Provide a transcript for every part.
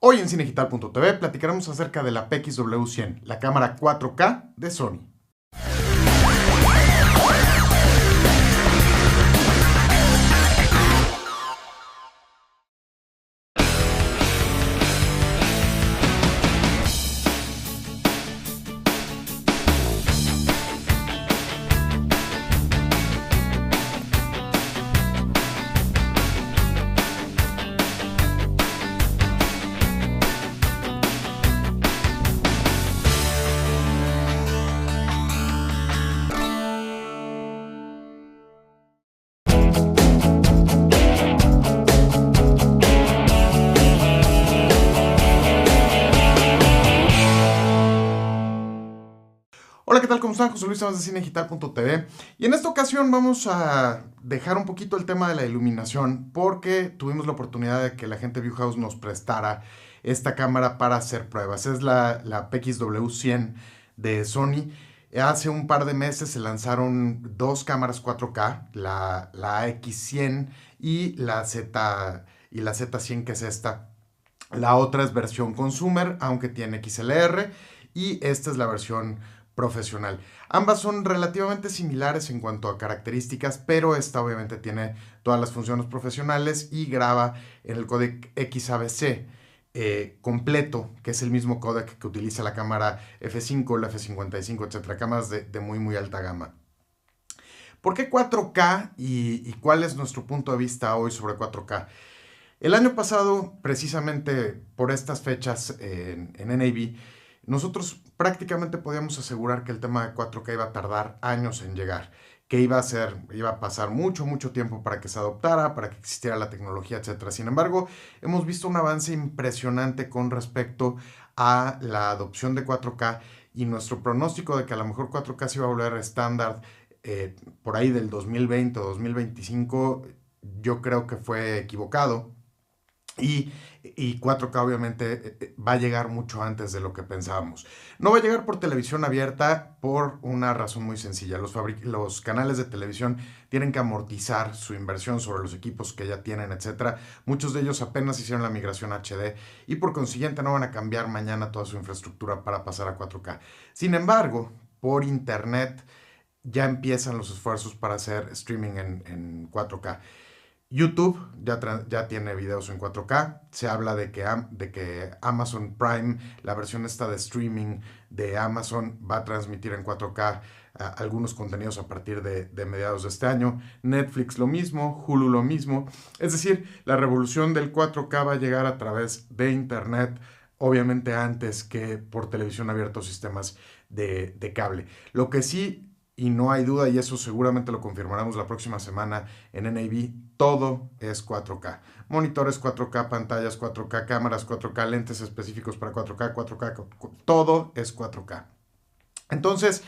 Hoy en Cinegital.tv platicaremos acerca de la PXW100, la cámara 4K de Sony. Hola, ¿qué tal? ¿Cómo están? José Luis Sáenz de Cinegital.tv. Y en esta ocasión vamos a dejar un poquito el tema de la iluminación porque tuvimos la oportunidad de que la gente de Viewhouse nos prestara esta cámara para hacer pruebas. Es la PXW100 de Sony. Hace un par de meses se lanzaron dos cámaras 4K, la AX100 y la Z100, que es esta. La otra es versión consumer, aunque tiene XLR, y esta es la versión profesional. Ambas son relativamente similares en cuanto a características, pero esta obviamente tiene todas las funciones profesionales y graba en el códec XAVC completo, que es el mismo códec que utiliza la cámara F5, la F55, etcétera, cámaras de muy alta gama. ¿Por qué 4K y cuál es nuestro punto de vista hoy sobre 4K? El año pasado, precisamente por estas fechas en NAB, nosotros prácticamente podíamos asegurar que el tema de 4K iba a tardar años en llegar, que iba a pasar mucho tiempo para que se adoptara, para que existiera la tecnología, etc. Sin embargo, hemos visto un avance impresionante con respecto a la adopción de 4K y nuestro pronóstico de que a lo mejor 4K se iba a volver estándar por ahí del 2020 o 2025, yo creo que fue equivocado. Y 4K obviamente va a llegar mucho antes de lo que pensábamos. No va a llegar por televisión abierta por una razón muy sencilla. Los canales de televisión tienen que amortizar su inversión sobre los equipos que ya tienen, etc. Muchos de ellos apenas hicieron la migración a HD y por consiguiente no van a cambiar mañana toda su infraestructura para pasar a 4K. Sin embargo, por internet ya empiezan los esfuerzos para hacer streaming en 4K. YouTube ya tiene videos en 4K. Se habla de que Amazon Prime, la versión esta de streaming de Amazon, va a transmitir en 4K algunos contenidos a partir de mediados de este año. Netflix lo mismo, Hulu lo mismo. Es decir, la revolución del 4K va a llegar a través de Internet, obviamente antes que por televisión abierta o sistemas de cable. Lo que sí, y no hay duda, y eso seguramente lo confirmaremos la próxima semana en NAB, todo es 4K. Monitores 4K, pantallas 4K, cámaras 4K, lentes específicos para 4K, 4K, todo es 4K. Entonces,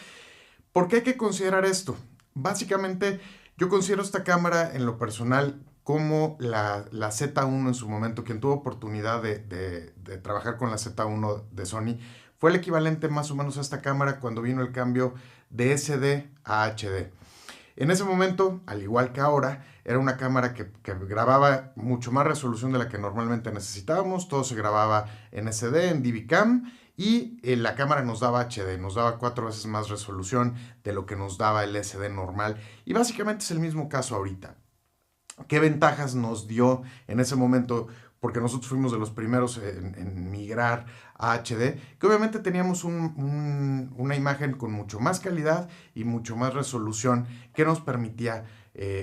¿por qué hay que considerar esto? Básicamente, yo considero esta cámara en lo personal como la Z1 en su momento. Quien tuvo oportunidad de trabajar con la Z1 de Sony fue el equivalente más o menos a esta cámara cuando vino el cambio de SD a HD. En ese momento, al igual que ahora, era una cámara que grababa mucho más resolución de la que normalmente necesitábamos. Todo se grababa en SD, en DVCam, y la cámara nos daba HD, nos daba 4 veces más resolución de lo que nos daba el SD normal. Y básicamente es el mismo caso ahorita. ¿Qué ventajas nos dio en ese momento? Porque nosotros fuimos de los primeros en migrar a HD, que obviamente teníamos una imagen con mucho más calidad y mucho más resolución que nos permitía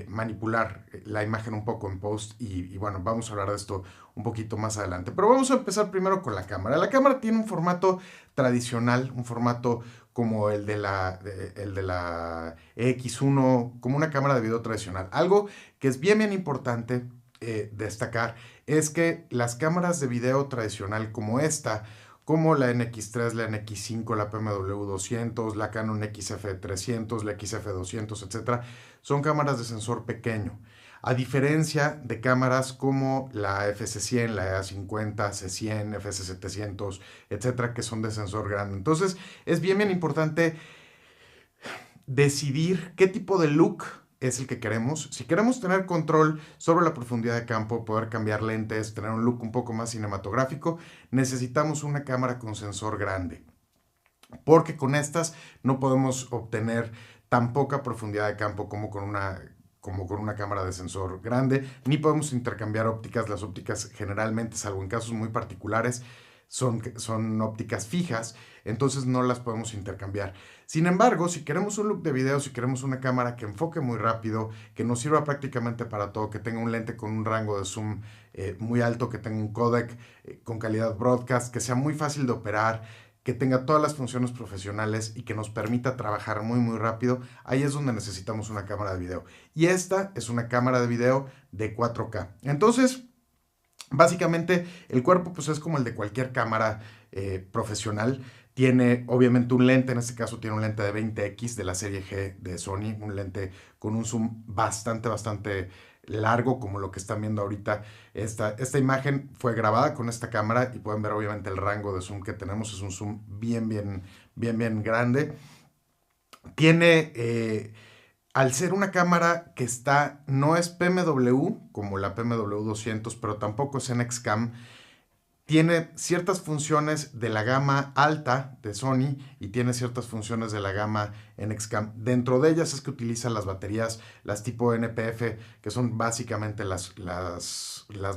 manipular la imagen un poco en post y bueno, vamos a hablar de esto un poquito más adelante. Pero vamos a empezar primero con la cámara. La cámara tiene un formato tradicional, un formato como el de la EX1, como una cámara de video tradicional. Algo que es bien importante destacar es que las cámaras de video tradicional como esta, como la NX3, la NX5, la PMW200, la Canon XF300, la XF200, etc., son cámaras de sensor pequeño. A diferencia de cámaras como la FC100, la EA50, C100, FC700, etcétera, que son de sensor grande. Entonces, es bien importante decidir qué tipo de look es el que queremos. Si queremos tener control sobre la profundidad de campo, poder cambiar lentes, tener un look un poco más cinematográfico, necesitamos una cámara con sensor grande, porque con estas no podemos obtener tan poca profundidad de campo como con una cámara de sensor grande, ni podemos intercambiar ópticas. Las ópticas generalmente, salvo en casos muy particulares, son ópticas fijas, entonces no las podemos intercambiar. Sin embargo, si queremos un look de video, si queremos una cámara que enfoque muy rápido, que nos sirva prácticamente para todo, que tenga un lente con un rango de zoom muy alto, que tenga un códec con calidad broadcast, que sea muy fácil de operar, que tenga todas las funciones profesionales y que nos permita trabajar muy rápido, ahí es donde necesitamos una cámara de video. Y esta es una cámara de video de 4K. Entonces, básicamente, el cuerpo pues es como el de cualquier cámara profesional. Tiene obviamente un lente, en este caso tiene un lente de 20x de la serie G de Sony, un lente con un zoom bastante largo, como lo que están viendo ahorita. Esta imagen fue grabada con esta cámara y pueden ver obviamente el rango de zoom que tenemos. Es un zoom bien grande. Tiene... al ser una cámara que no es PMW, como la PMW 200, pero tampoco es NXCAM, tiene ciertas funciones de la gama alta de Sony y tiene ciertas funciones de la gama NXCAM. Dentro de ellas es que utiliza las baterías, las tipo NPF, que son básicamente las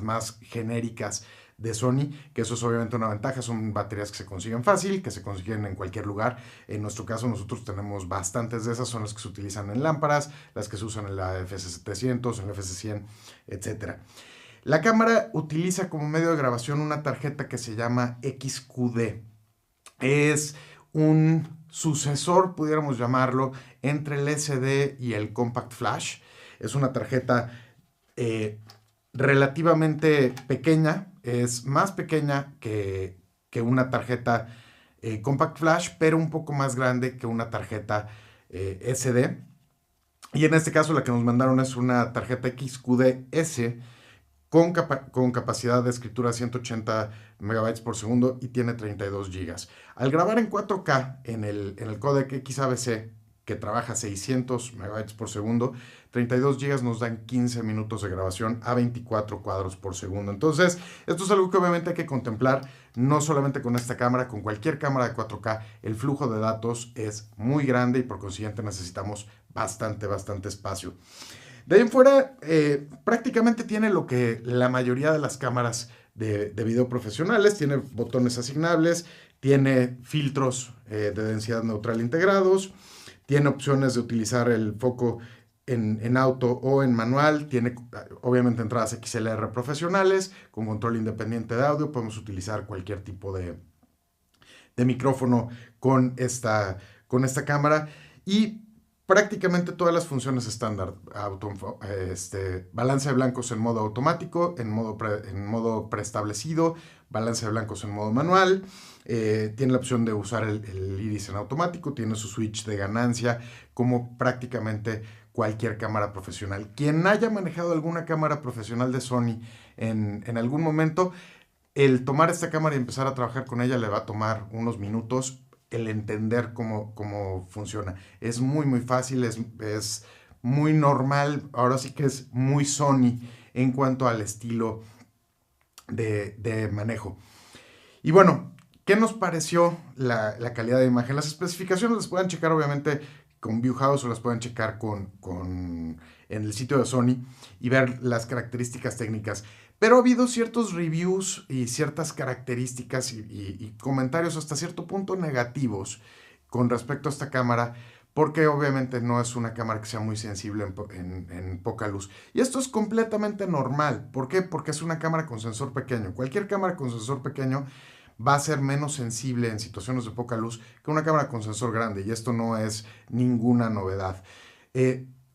más genéricas de Sony, que eso es obviamente una ventaja. Son baterías que se consiguen fácil, que se consiguen en cualquier lugar. En nuestro caso nosotros tenemos bastantes de esas, son las que se utilizan en lámparas, las que se usan en la FS700, en la FS100, etc. La cámara utiliza como medio de grabación una tarjeta que se llama XQD. Es un sucesor, pudiéramos llamarlo, entre el SD y el Compact Flash. Es una tarjeta relativamente pequeña, es más pequeña que una tarjeta Compact Flash, pero un poco más grande que una tarjeta SD. Y en este caso la que nos mandaron es una tarjeta XQD-S con capacidad de escritura 180 MB por segundo y tiene 32 GB. Al grabar en 4K en el códec XAVC, que trabaja 600 MB por segundo, 32 GB nos dan 15 minutos de grabación a 24 cuadros por segundo. Entonces, esto es algo que obviamente hay que contemplar, no solamente con esta cámara, con cualquier cámara de 4K, el flujo de datos es muy grande y por consiguiente necesitamos bastante espacio. De ahí en fuera, prácticamente tiene lo que la mayoría de las cámaras de video profesionales. Tiene botones asignables, tiene filtros de densidad neutral integrados, tiene opciones de utilizar el foco en auto o en manual, tiene obviamente entradas XLR profesionales con control independiente de audio. Podemos utilizar cualquier tipo de micrófono con esta cámara y prácticamente todas las funciones estándar: balance de blancos en modo automático, en modo preestablecido, balance de blancos en modo manual, tiene la opción de usar el iris en automático, tiene su switch de ganancia, como prácticamente cualquier cámara profesional. Quien haya manejado alguna cámara profesional de Sony en algún momento, el tomar esta cámara y empezar a trabajar con ella le va a tomar unos minutos el entender cómo funciona. Es muy fácil, es muy normal, ahora sí que es muy Sony en cuanto al estilo de manejo. Y bueno, ¿qué nos pareció la calidad de imagen? Las especificaciones las pueden checar obviamente con Viewhouse o las pueden checar en el sitio de Sony y ver las características técnicas. Pero ha habido ciertos reviews y ciertas características y comentarios hasta cierto punto negativos con respecto a esta cámara, porque obviamente no es una cámara que sea muy sensible en poca luz. Y esto es completamente normal. ¿Por qué? Porque es una cámara con sensor pequeño. Cualquier cámara con sensor pequeño va a ser menos sensible en situaciones de poca luz que una cámara con sensor grande, y esto no es ninguna novedad.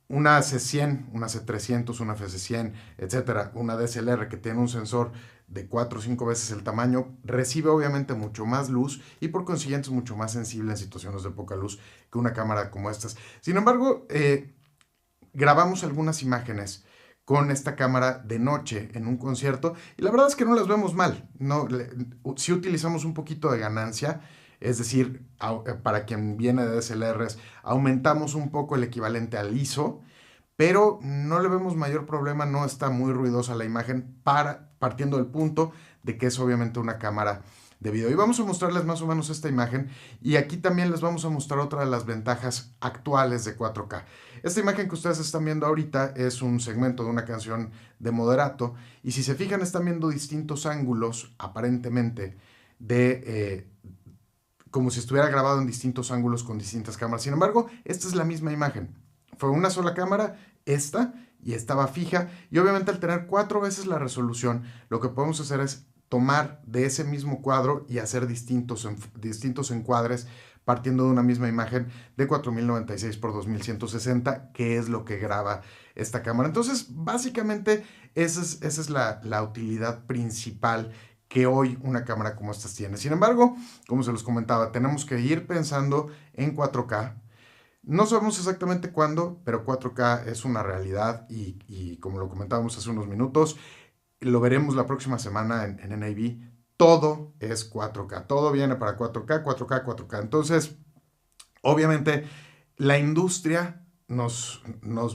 Una C100, una C300, una FS100, etcétera, una DSLR que tiene un sensor de 4 o 5 veces el tamaño, recibe obviamente mucho más luz y por consiguiente es mucho más sensible en situaciones de poca luz que una cámara como estas. Sin embargo, grabamos algunas imágenes con esta cámara de noche en un concierto y la verdad es que no las vemos mal. Sí utilizamos un poquito de ganancia. Es decir, para quien viene de DSLRs, aumentamos un poco el equivalente al ISO, pero no le vemos mayor problema, no está muy ruidosa la imagen, partiendo del punto de que es obviamente una cámara de video. Y vamos a mostrarles más o menos esta imagen, y aquí también les vamos a mostrar otra de las ventajas actuales de 4K. Esta imagen que ustedes están viendo ahorita es un segmento de una canción de Moderato, y si se fijan están viendo distintos ángulos, aparentemente, como si estuviera grabado en distintos ángulos con distintas cámaras. Sin embargo, esta es la misma imagen. Fue una sola cámara, esta, y estaba fija. Y obviamente al tener 4 veces la resolución, lo que podemos hacer es tomar de ese mismo cuadro y hacer distintos encuadres partiendo de una misma imagen de 4096 por 2160, que es lo que graba esta cámara. Entonces, básicamente, esa es la utilidad principal que hoy una cámara como esta tiene. Sin embargo, como se los comentaba, tenemos que ir pensando en 4K. No sabemos exactamente cuándo, pero 4K es una realidad y como lo comentábamos hace unos minutos, lo veremos la próxima semana en NAB. Todo es 4K, todo viene para 4K, 4K, 4K. Entonces, obviamente, la industria nos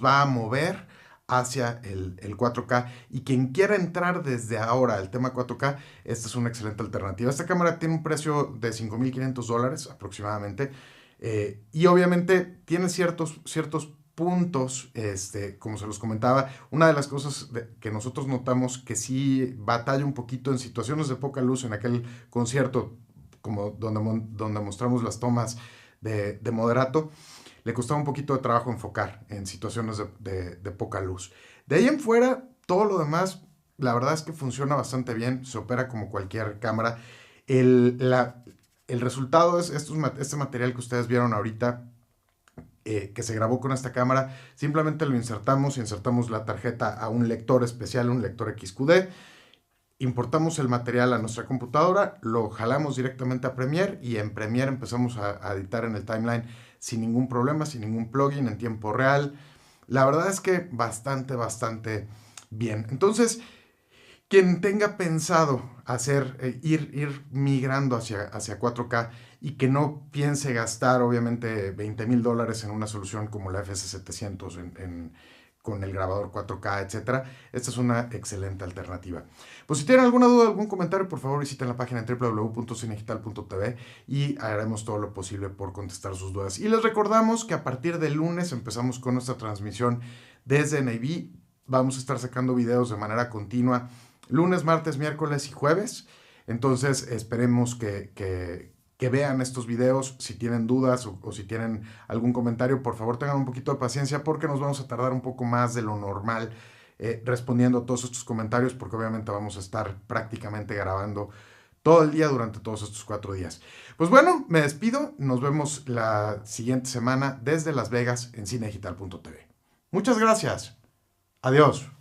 va a mover hacia el 4K, y quien quiera entrar desde ahora al tema 4K, esta es una excelente alternativa. Esta cámara tiene un precio de $5,500 aproximadamente, y obviamente tiene ciertos puntos, como se los comentaba. Una de las cosas que nosotros notamos que sí batalla un poquito en situaciones de poca luz, en aquel concierto como donde mostramos las tomas de Moderato, le costaba un poquito de trabajo enfocar en situaciones de poca luz. De ahí en fuera, todo lo demás, la verdad es que funciona bastante bien, se opera como cualquier cámara. El resultado es este material que ustedes vieron ahorita, que se grabó con esta cámara. Simplemente lo insertamos la tarjeta a un lector especial, un lector XQD, importamos el material a nuestra computadora, lo jalamos directamente a Premiere, y en Premiere empezamos a editar en el timeline sin ningún problema, sin ningún plugin, en tiempo real. La verdad es que bastante bien. Entonces, quien tenga pensado ir migrando hacia 4K y que no piense gastar obviamente $20,000 en una solución como la FS700 con el grabador 4K, etcétera, esta es una excelente alternativa. Pues si tienen alguna duda, algún comentario, por favor visiten la página en www.cinegital.tv y haremos todo lo posible por contestar sus dudas. Y les recordamos que a partir del lunes empezamos con nuestra transmisión desde NAB. Vamos a estar sacando videos de manera continua, lunes, martes, miércoles y jueves. Entonces esperemos que vean estos videos. Si tienen dudas o si tienen algún comentario, por favor tengan un poquito de paciencia, porque nos vamos a tardar un poco más de lo normal respondiendo a todos estos comentarios, porque obviamente vamos a estar prácticamente grabando todo el día durante todos estos 4 días. Pues bueno, me despido. Nos vemos la siguiente semana desde Las Vegas en cinegital.tv. Muchas gracias. Adiós.